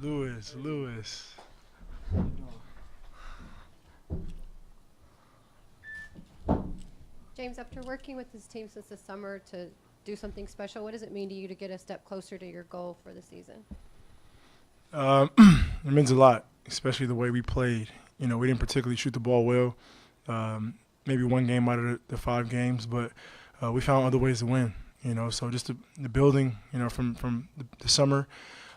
Lewis. James, after working with this team since the summer to do something special, what does it mean to you to get a step closer to your goal for the season? It means a lot, especially the way we played. We didn't particularly shoot the ball well. Maybe one game out of the 5 games, but we found other ways to win. So just the building, from the summer,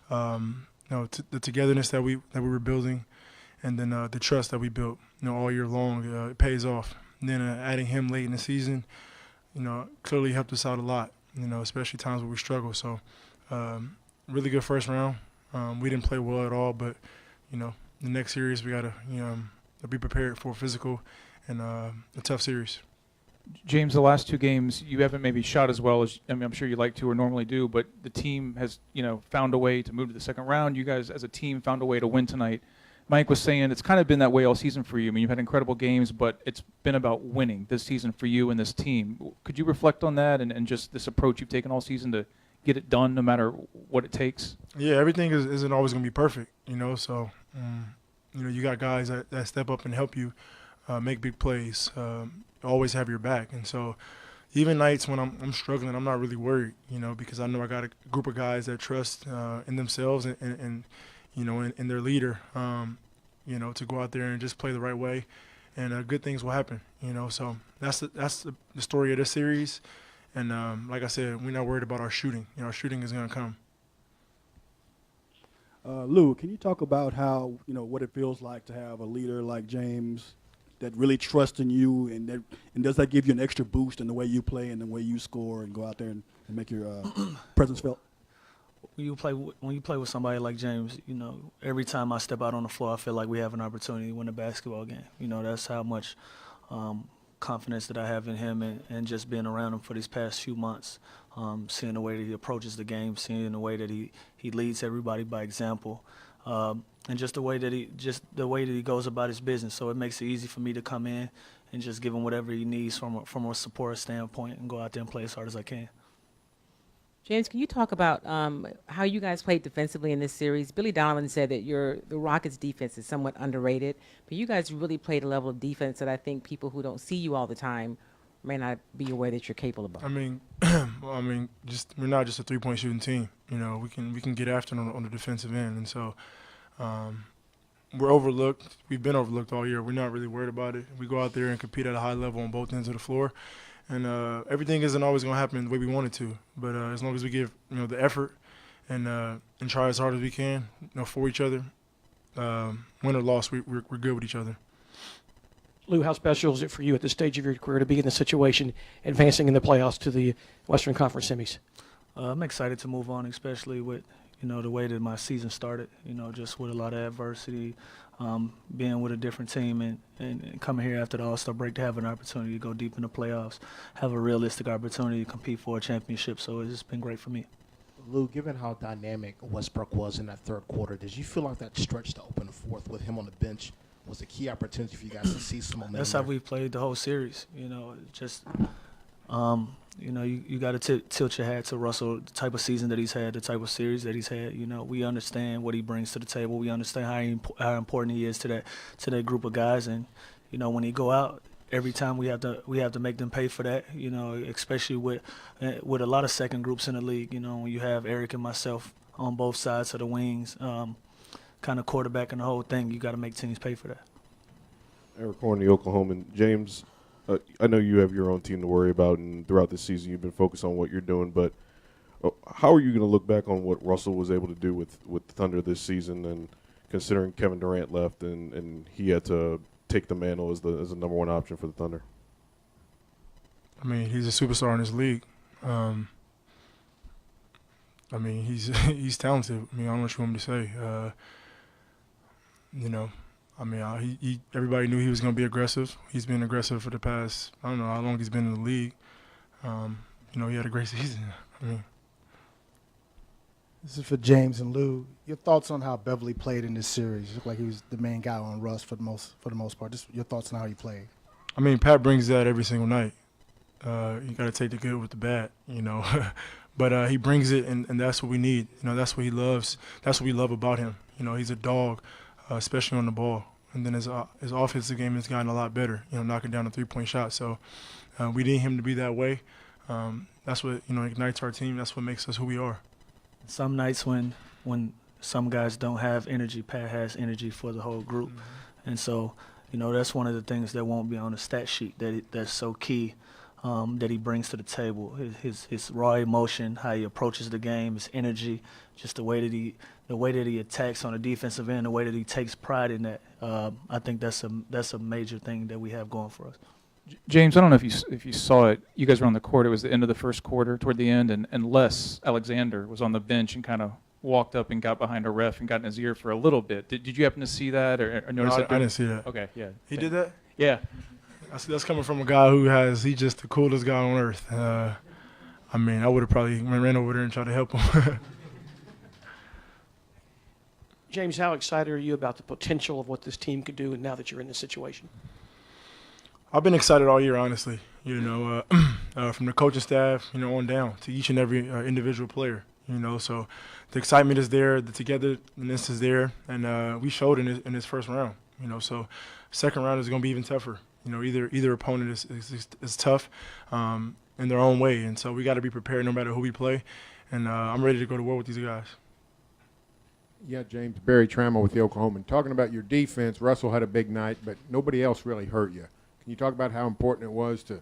the togetherness that we were building, and then the trust that we built, all year long, it pays off. And then adding him late in the season, clearly helped us out a lot. Especially times where we struggle. So really good first round. We didn't play well at all, but the next series we gotta be prepared for physical and a tough series. James, the last 2 games, you haven't maybe shot as well as I'm sure you like to or normally do, but the team has found a way to move to the second round. You guys, as a team, found a way to win tonight. Mike was saying it's kind of been that way all season for you. I mean, you've had incredible games, but it's been about winning this season for you and this team. Could you reflect on that and just this approach you've taken all season to get it done no matter what it takes? Yeah, everything isn't always going to be perfect, so you got guys that step up and help you make big plays, always have your back. And so even nights when I'm struggling, I'm not really worried, because I know I got a group of guys that trust in themselves and in their leader, to go out there and just play the right way, and good things will happen, So that's the story of this series. And like I said, we're not worried about our shooting. Our shooting is going to come. Lou, can you talk about how, what it feels like to have a leader like James that really trusts in you, and does that give you an extra boost in the way you play and the way you score and go out there and make your presence felt? When you play with somebody like James, every time I step out on the floor, I feel like we have an opportunity to win a basketball game. That's how much confidence that I have in him, and just being around him for these past few months, seeing the way that he approaches the game, seeing the way that he leads everybody by example, and just the way that he goes about his business. So it makes it easy for me to come in and just give him whatever he needs from a support standpoint and go out there and play as hard as I can. James, can you talk about how you guys played defensively in this series? Billy Donovan said that the Rockets' defense is somewhat underrated, but you guys really played a level of defense that I think people who don't see you all the time may not be aware that you're capable of. We're not just a 3-point shooting team. We can get after them on the defensive end, and so we're overlooked. We've been overlooked all year. We're not really worried about it. We go out there and compete at a high level on both ends of the floor. And everything isn't always going to happen the way we want it to. But as long as we give the effort and try as hard as we can for each other, win or loss, we're good with each other. Lou, how special is it for you at this stage of your career to be in this situation, advancing in the playoffs to the Western Conference semis? I'm excited to move on, especially with the way that my season started. Just with a lot of adversity. Being with a different team and coming here after the All-Star break to have an opportunity to go deep in the playoffs, have a realistic opportunity to compete for a championship. So it's just been great for me. Lou, given how dynamic Westbrook was in that third quarter, did you feel like that stretch to open the fourth with him on the bench was a key opportunity for you guys to see some momentum? That's how we played the whole series. You got to tilt your hat to Russell, the type of season that he's had, the type of series that he's had. We understand what he brings to the table. We understand how important he is to that group of guys. And when he go out, every time we have to make them pay for that. Especially with a lot of second groups in the league. When you have Eric and myself on both sides of the wings, kind of quarterbacking the whole thing, you got to make teams pay for that. Eric Horn, the Oklahoman. James, I know you have your own team to worry about, and throughout this season you've been focused on what you're doing, but how are you going to look back on what Russell was able to do with the Thunder this season, and considering Kevin Durant left and he had to take the mantle as the number one option for the Thunder? He's a superstar in this league. He's talented. I don't know what you want me to say. Everybody knew he was going to be aggressive. He's been aggressive for the past, I don't know how long he's been in the league. He had a great season. This is for James and Lou. Your thoughts on how Beverly played in this series? It looked like he was the main guy on Russ for the most part. Just your thoughts on how he played. Pat brings that every single night. You got to take the good with the bad, but he brings it, and that's what we need. That's what he loves. That's what we love about him. He's a dog, especially on the ball. And then his offensive game has gotten a lot better, knocking down a three-point shot. So we need him to be that way. That's what, ignites our team. That's what makes us who we are. Some nights when some guys don't have energy, Pat has energy for the whole group. And so, that's one of the things that won't be on the stat sheet that's so key, that he brings to the table. His raw emotion, how he approaches the game, his energy, just the way that he attacks on the defensive end, the way that he takes pride in that. I think that's a major thing that we have going for us. James, I don't know if you saw it. You guys were on the court. It was the end of the first quarter, toward the end, and Les Alexander was on the bench and kind of walked up and got behind a ref and got in his ear for a little bit. Did you happen to see that or notice that? I didn't see that. Okay, yeah. He did that? Yeah. That's coming from a guy he's just the coolest guy on earth. I would have probably ran over there and tried to help him. James, how excited are you about the potential of what this team could do now that you're in this situation? I've been excited all year, honestly. From the coaching staff, on down to each and every individual player. So the excitement is there, the togetherness is there, and we showed in this first round. So second round is going to be even tougher. Either opponent is tough in their own way, and so we got to be prepared no matter who we play. And I'm ready to go to war with these guys. Yeah, James, Barry Trammell with the Oklahoman. Talking about your defense, Russell had a big night, but nobody else really hurt you. Can you talk about how important it was to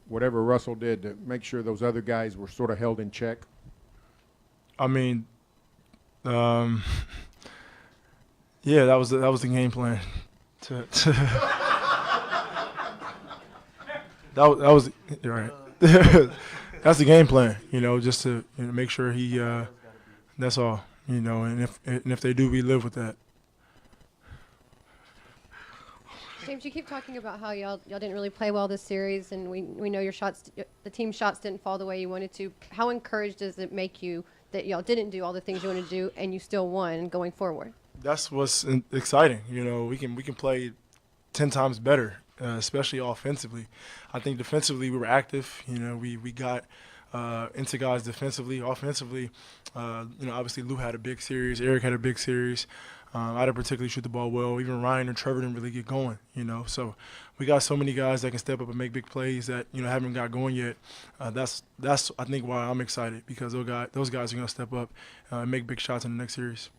whatever Russell did to make sure those other guys were sort of held in check? Yeah, that was the game plan. That was you're right. That's the game plan. Just to make sure he. That's all. And if they do, we live with that. James, you keep talking about how y'all didn't really play well this series, and we know the team shots didn't fall the way you wanted to. How encouraged does it make you that y'all didn't do all the things you wanted to do and you still won going forward? That's what's exciting. We can play 10 times better, especially offensively. I think defensively we were active. We got into guys defensively. Offensively, obviously Lou had a big series. Eric had a big series. I didn't particularly shoot the ball well. Even Ryan and Trevor didn't really get going, So we got so many guys that can step up and make big plays that, haven't got going yet. That's I think why I'm excited, because those guys are going to step up and make big shots in the next series.